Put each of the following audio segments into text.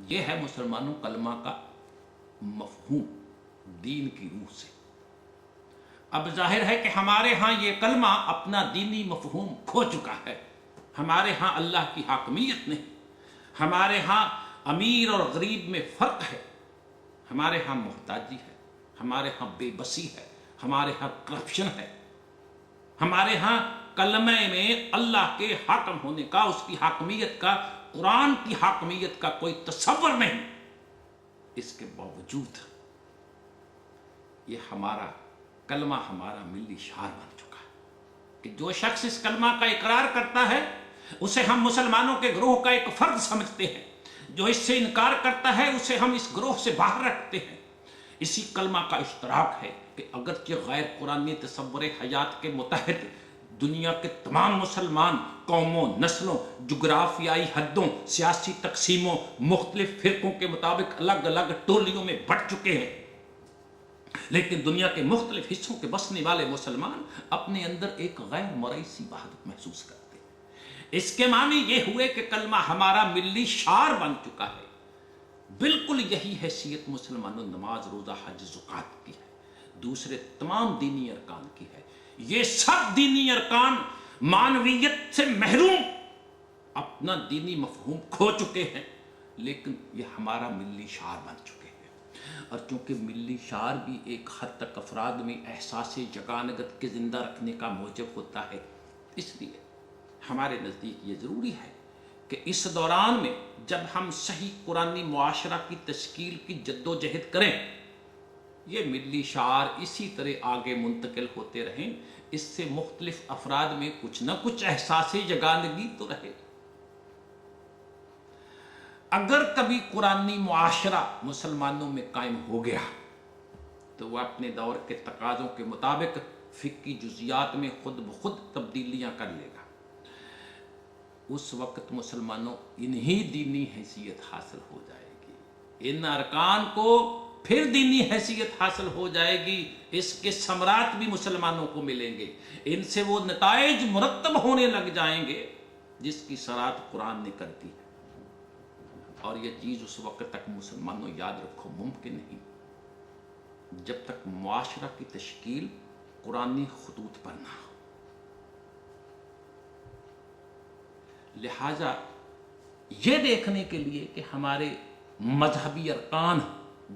یہ ہے مسلمانوں کلمہ کا مفہوم دین کی روح سے۔ اب ظاہر ہے کہ ہمارے ہاں یہ کلمہ اپنا دینی مفہوم کھو چکا ہے۔ ہمارے ہاں اللہ کی حاکمیت نہیں، ہمارے ہاں امیر اور غریب میں فرق ہے، ہمارے ہاں محتاجی ہے، ہمارے ہاں بے بسی ہے، ہمارے ہاں کرپشن ہے، ہمارے ہاں کلمہ میں اللہ کے حاکم ہونے کا، اس کی حاکمیت کا، قرآن کی حاکمیت کا کوئی تصور نہیں۔ اس کے باوجود یہ ہمارا کلمہ ہمارا ملی شعار بن چکا ہے کہ جو شخص اس کلمہ کا اقرار کرتا ہے اسے ہم مسلمانوں کے گروہ کا ایک فرد سمجھتے ہیں، جو اس سے انکار کرتا ہے اسے ہم اس گروہ سے باہر رکھتے ہیں۔ اسی کلمہ کا اشتراک ہے کہ اگرچہ غیر قرآنی تصور حیات کے متحد دنیا کے تمام مسلمان قوموں، نسلوں، جغرافیائی حدوں، سیاسی تقسیموں، مختلف فرقوں کے مطابق الگ الگ ٹولیوں میں بٹ چکے ہیں، لیکن دنیا کے مختلف حصوں کے بسنے والے مسلمان اپنے اندر ایک غیر مرئی وحدت محسوس کرتے ہیں۔ اس کے معنی یہ ہوئے کہ کلمہ ہمارا ملی شعار بن چکا ہے۔ بالکل یہی حیثیت مسلمانوں نماز، روزہ، حج، زکوٰۃ کی ہے، دوسرے تمام دینی ارکان کی ہے۔ یہ سب دینی ارکان معنویت سے محروم اپنا دینی مفہوم کھو چکے ہیں، لیکن یہ ہمارا ملی شعار بن چکے ہیں۔ اور چونکہ ملی شعار بھی ایک حد تک افراد میں احساس یگانگت کے زندہ رکھنے کا موجب ہوتا ہے، اس لیے ہمارے نزدیک یہ ضروری ہے کہ اس دوران میں جب ہم صحیح قرآنی معاشرہ کی تشکیل کی جد و جہد کریں، یہ ملی شعار اسی طرح آگے منتقل ہوتے رہیں، اس سے مختلف افراد میں کچھ نہ کچھ احساس یگانگی تو رہے۔ اگر کبھی قرآنی معاشرہ مسلمانوں میں قائم ہو گیا تو وہ اپنے دور کے تقاضوں کے مطابق فقہی جزیات میں خود بخود تبدیلیاں کر لے گا۔ اس وقت مسلمانوں انہی دینی حیثیت حاصل ہو جائے گی، ان ارکان کو پھر دینی حیثیت حاصل ہو جائے گی، اس کے ثمرات بھی مسلمانوں کو ملیں گے، ان سے وہ نتائج مرتب ہونے لگ جائیں گے جس کی صراحت قرآن نے کر دی ہے۔ اور یہ چیز اس وقت تک مسلمانوں یاد رکھو ممکن نہیں جب تک معاشرہ کی تشکیل قرآنی خطوط پر نہ ہو۔ لہٰذا یہ دیکھنے کے لیے کہ ہمارے مذہبی ارکان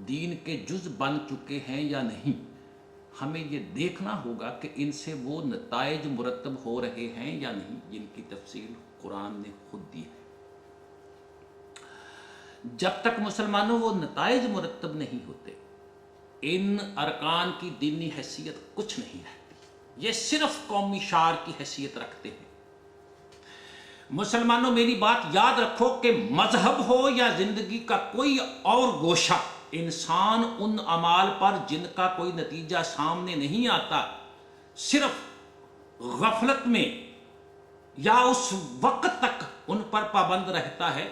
دین کے جز بن چکے ہیں یا نہیں، ہمیں یہ دیکھنا ہوگا کہ ان سے وہ نتائج مرتب ہو رہے ہیں یا نہیں جن کی تفصیل قرآن نے خود دی ہے۔ جب تک مسلمانوں وہ نتائج مرتب نہیں ہوتے، ان ارکان کی دینی حیثیت کچھ نہیں رہتی، یہ صرف قومی شعار کی حیثیت رکھتے ہیں۔ مسلمانوں میری بات یاد رکھو کہ مذہب ہو یا زندگی کا کوئی اور گوشہ، انسان ان اعمال پر جن کا کوئی نتیجہ سامنے نہیں آتا صرف غفلت میں یا اس وقت تک ان پر پابند رہتا ہے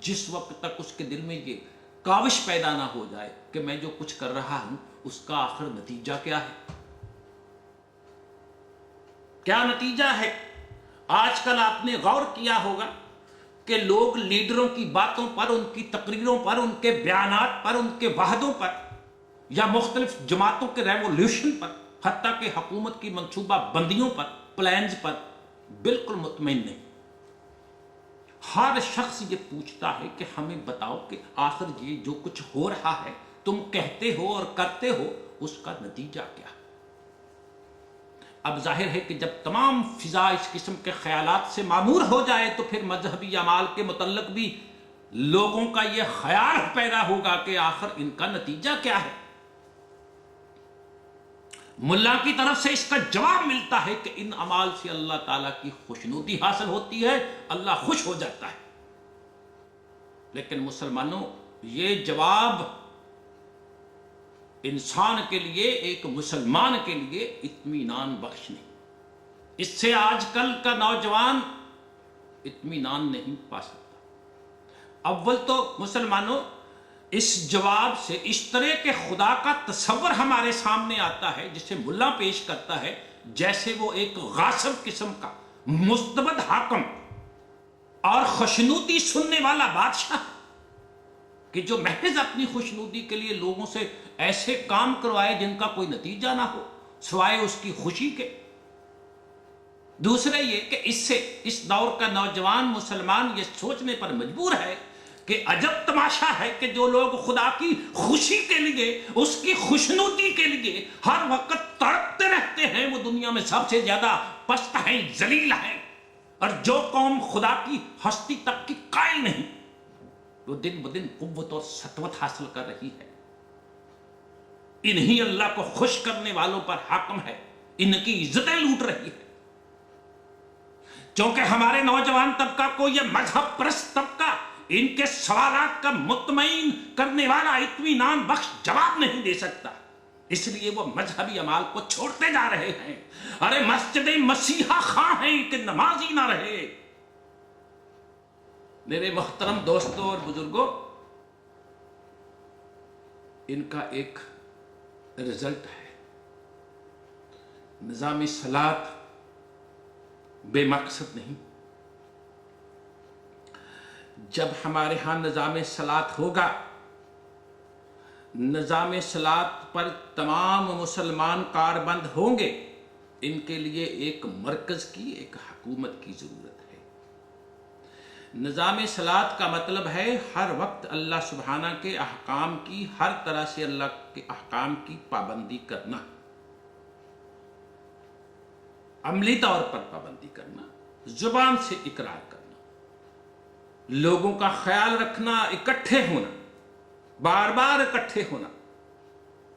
جس وقت تک اس کے دل میں یہ کاوش پیدا نہ ہو جائے کہ میں جو کچھ کر رہا ہوں اس کا آخر نتیجہ کیا ہے، کیا نتیجہ ہے۔ آج کل آپ نے غور کیا ہوگا کہ لوگ لیڈروں کی باتوں پر، ان کی تقریروں پر، ان کے بیانات پر، ان کے وعدوں پر یا مختلف جماعتوں کے ریولیوشن پر، حتیٰ کہ حکومت کی منصوبہ بندیوں پر، پلانز پر بالکل مطمئن نہیں۔ ہر شخص یہ پوچھتا ہے کہ ہمیں بتاؤ کہ آخر یہ جو کچھ ہو رہا ہے تم کہتے ہو اور کرتے ہو اس کا نتیجہ کیا ہے۔ اب ظاہر ہے کہ جب تمام فضا اس قسم کے خیالات سے معمور ہو جائے تو پھر مذہبی اعمال کے متعلق بھی لوگوں کا یہ خیال پیدا ہوگا کہ آخر ان کا نتیجہ کیا ہے۔ ملا کی طرف سے اس کا جواب ملتا ہے کہ ان اعمال سے اللہ تعالیٰ کی خوشنودی حاصل ہوتی ہے، اللہ خوش ہو جاتا ہے۔ لیکن مسلمانوں یہ جواب انسان کے لیے، ایک مسلمان کے لیے اطمینان بخش نہیں۔ اس سے آج کل کا نوجوان اطمینان نہیں پا سکتا۔ اول تو مسلمانوں اس جواب سے اس طرح کے خدا کا تصور ہمارے سامنے آتا ہے جسے ملا پیش کرتا ہے جیسے وہ ایک غاصب قسم کا مستبد حاکم اور خوشنودی سننے والا بادشاہ ہے۔ کہ جو محض اپنی خوشنودی کے لیے لوگوں سے ایسے کام کروائے جن کا کوئی نتیجہ نہ ہو سوائے اس کی خوشی کے۔ دوسرا یہ کہ اس دور کا نوجوان مسلمان یہ سوچنے پر مجبور ہے کہ عجب تماشا ہے کہ جو لوگ خدا کی خوشی کے لیے، اس کی خوشنودی کے لیے ہر وقت تڑپتے رہتے ہیں، وہ دنیا میں سب سے زیادہ پست ہیں، ذلیل ہیں، اور جو قوم خدا کی ہستی تک کی قائل نہیں وہ دن بدن قوت اور سطوت حاصل کر رہی ہے۔ انہی اللہ کو خوش کرنے والوں پر حاکم ہے، ان کی عزتیں لوٹ رہی ہے۔ چونکہ ہمارے نوجوان طبقہ کو یہ مذہب پرست طبقہ ان کے سوالات کا مطمئن کرنے والا اطمینان بخش جواب نہیں دے سکتا، اس لیے وہ مذہبی اعمال کو چھوڑتے جا رہے ہیں۔ ارے مسجد مسیحا خواہ ہیں کہ نمازی نہ رہے۔ میرے محترم دوستوں اور بزرگوں، ان کا ایک رزلٹ ہے۔ نظام صلاۃ بے مقصد نہیں۔ جب ہمارے ہاں نظام صلاۃ ہوگا، نظام صلاۃ پر تمام مسلمان کاربند ہوں گے، ان کے لیے ایک مرکز کی، ایک حکومت کی ضرورت ہے۔ نظام صلاۃ کا مطلب ہے ہر وقت اللہ سبحانہ کے احکام کی، ہر طرح سے اللہ کے احکام کی پابندی کرنا، عملی طور پر پابندی کرنا، زبان سے اقرار کرنا، لوگوں کا خیال رکھنا، اکٹھے ہونا، بار بار اکٹھے ہونا،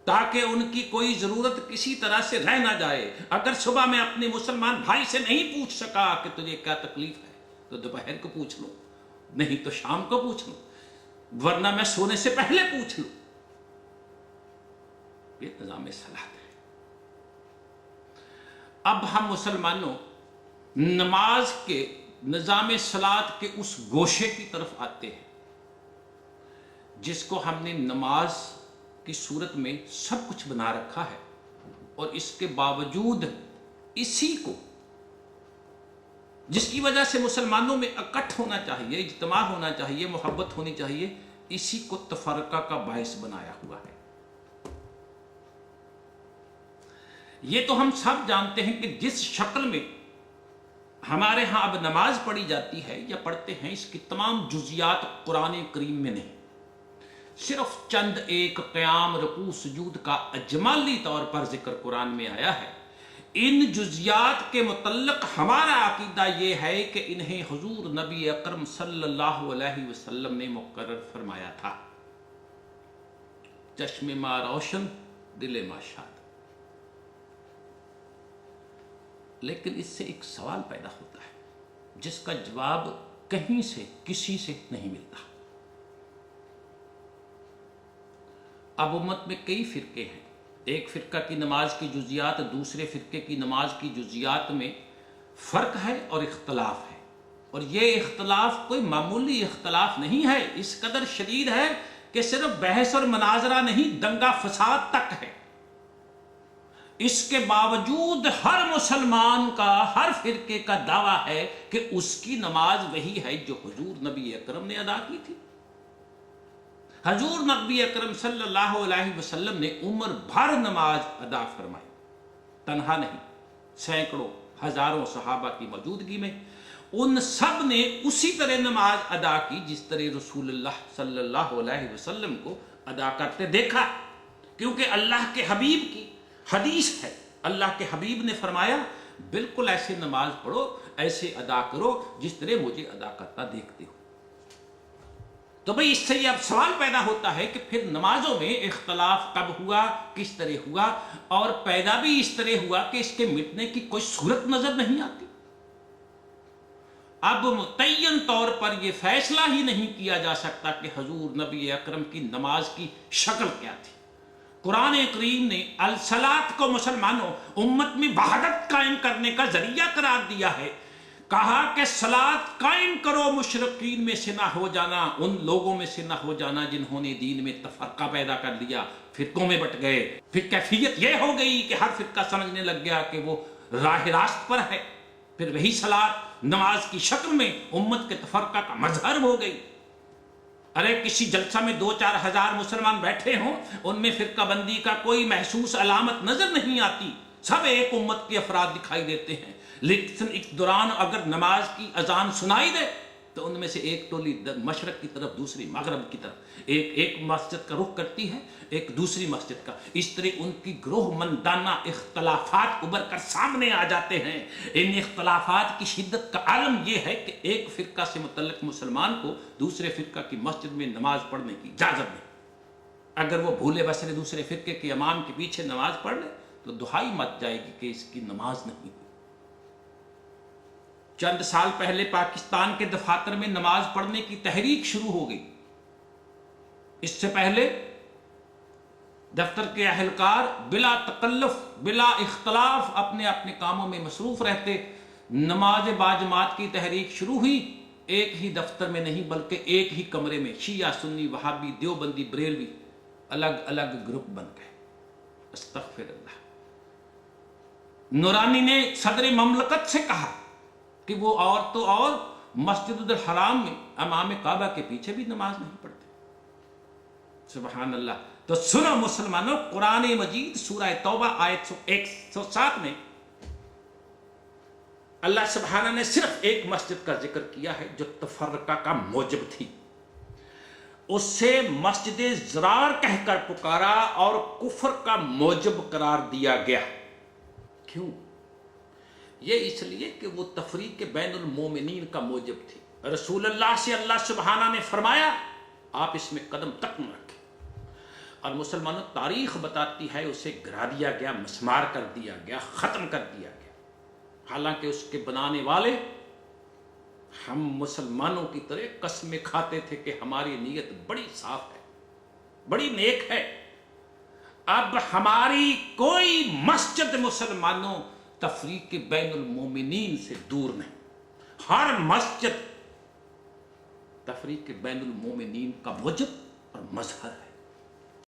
تاکہ ان کی کوئی ضرورت کسی طرح سے رہ نہ جائے۔ اگر صبح میں اپنے مسلمان بھائی سے نہیں پوچھ سکا کہ تجھے کیا تکلیف ہے تو دوپہر کو پوچھ لو، نہیں تو شام کو پوچھ لو، ورنہ میں سونے سے پہلے پوچھ لوں۔ یہ نظام صلاۃ ہے۔ اب ہم مسلمانوں نماز کے نظام صلاۃ کے اس گوشے کی طرف آتے ہیں جس کو ہم نے نماز کی صورت میں سب کچھ بنا رکھا ہے، اور اس کے باوجود اسی کو، جس کی وجہ سے مسلمانوں میں اکٹھ ہونا چاہیے، اجتماع ہونا چاہیے، محبت ہونی چاہیے، اسی کو تفرقہ کا باعث بنایا ہوا ہے۔ یہ تو ہم سب جانتے ہیں کہ جس شکل میں ہمارے ہاں اب نماز پڑھی جاتی ہے یا پڑھتے ہیں، اس کی تمام جزیات قرآن کریم میں نہیں، صرف چند ایک قیام، رکوع، سجود کا اجمالی طور پر ذکر قرآن میں آیا ہے۔ ان جزیات کے متعلق ہمارا عقیدہ یہ ہے کہ انہیں حضور نبی اکرم صلی اللہ علیہ وسلم نے مقرر فرمایا تھا۔ چشم ما روشن، دل ما شاد۔ لیکن اس سے ایک سوال پیدا ہوتا ہے جس کا جواب کہیں سے، کسی سے نہیں ملتا۔ اب امت میں کئی فرقے ہیں، ایک فرقہ کی نماز کی جزیات دوسرے فرقے کی نماز کی جزیات میں فرق ہے اور اختلاف ہے، اور یہ اختلاف کوئی معمولی اختلاف نہیں ہے، اس قدر شدید ہے کہ صرف بحث اور مناظرہ نہیں، دنگا فساد تک ہے۔ اس کے باوجود ہر مسلمان کا، ہر فرقے کا دعویٰ ہے کہ اس کی نماز وہی ہے جو حضور نبی اکرم نے ادا کی تھی۔ حضور نبی اکرم صلی اللہ علیہ وسلم نے عمر بھر نماز ادا فرمائی، تنہا نہیں، سینکڑوں ہزاروں صحابہ کی موجودگی میں ان سب نے اسی طرح نماز ادا کی جس طرح رسول اللہ صلی اللہ علیہ وسلم کو ادا کرتے دیکھا، کیونکہ اللہ کے حبیب کی حدیث ہے، اللہ کے حبیب نے فرمایا بالکل ایسے نماز پڑھو، ایسے ادا کرو جس طرح مجھے ادا کرتا دیکھتے ہو۔ تو بھئی اس سے یہ اب سوال پیدا ہوتا ہے کہ پھر نمازوں میں اختلاف کب ہوا، کس طرح ہوا، اور پیدا بھی اس طرح ہوا کہ اس کے مٹنے کی کوئی صورت نظر نہیں آتی۔ اب متعین طور پر یہ فیصلہ ہی نہیں کیا جا سکتا کہ حضور نبی اکرم کی نماز کی شکل کیا تھی۔ قرآن کریم نے الصلاۃ کو مسلمانوں امت میں وحدت قائم کرنے کا ذریعہ قرار دیا ہے، کہا کہ صلاۃ قائم کرو، مشرکین میں سے نہ ہو جانا، ان لوگوں میں سے نہ ہو جانا جنہوں نے دین میں تفرقہ پیدا کر لیا، فرقوں میں بٹ گئے۔ پھر کیفیت یہ ہو گئی کہ ہر فرقہ سمجھنے لگ گیا کہ وہ راہ راست پر ہے، پھر وہی صلاۃ نماز کی شکل میں امت کے تفرقہ کا مظہر ہو گئی۔ ارے کسی جلسہ میں 2-4 ہزار مسلمان بیٹھے ہوں، ان میں فرقہ بندی کا کوئی محسوس علامت نظر نہیں آتی، سب ایک امت کے افراد دکھائی دیتے ہیں، لیکن اس دوران اگر نماز کی اذان سنائی دے تو ان میں سے ایک ٹولی مشرق کی طرف، دوسری مغرب کی طرف، ایک مسجد کا رخ کرتی ہے، ایک دوسری مسجد کا۔ اس طرح ان کی گروہ مندانہ اختلافات ابھر کر سامنے آ جاتے ہیں۔ ان اختلافات کی شدت کا عالم یہ ہے کہ ایک فرقہ سے متعلق مسلمان کو دوسرے فرقہ کی مسجد میں نماز پڑھنے کی اجازت نہیں۔ اگر وہ بھولے بسرے دوسرے فرقے کے امام کے پیچھے نماز پڑھ لے تو دہائی مچ جائے گی کہ اس کی نماز نہیں ہوئی۔ چند سال پہلے پاکستان کے دفاتر میں نماز پڑھنے کی تحریک شروع ہو گئی۔ اس سے پہلے دفتر کے اہلکار بلا تکلف، بلا اختلاف اپنے اپنے کاموں میں مصروف رہتے۔ نماز باجماعت کی تحریک شروع ہوئی، ایک ہی دفتر میں نہیں بلکہ ایک ہی کمرے میں شیعہ، سنی، وہابی، دیوبندی، بریلوی الگ الگ گروپ بن گئے۔ استغفر اللہ۔ نورانی نے صدر مملکت سے کہا کہ وہ اور تو اور مسجد الحرام میں امام کعبہ کے پیچھے بھی نماز نہیں پڑھتے۔ سبحان اللہ۔ تو سنو مسلمانوں، قرآن مجید سورہ توبہ آیت 107 میں اللہ سبحانہ نے صرف ایک مسجد کا ذکر کیا ہے جو تفرقہ کا موجب تھی، اس سے مسجد ضرار کہہ کر پکارا اور کفر کا موجب قرار دیا گیا۔ کیوں؟ یہ اس لیے کہ وہ تفریق بین المومنین کا موجب تھی۔ رسول اللہ سے اللہ سبحانہ نے فرمایا آپ اس میں قدم تک نہ رکھیں، اور مسلمانوں تاریخ بتاتی ہے اسے گرا دیا گیا، مسمار کر دیا گیا، ختم کر دیا گیا، حالانکہ اس کے بنانے والے ہم مسلمانوں کی طرح قسمیں کھاتے تھے کہ ہماری نیت بڑی صاف ہے، بڑی نیک ہے۔ اب ہماری کوئی مسجد مسلمانوں تفریق بین المومنین سے دور نہیں، ہر مسجد تفریق بین المومنین کا موجب اور مظہر ہے۔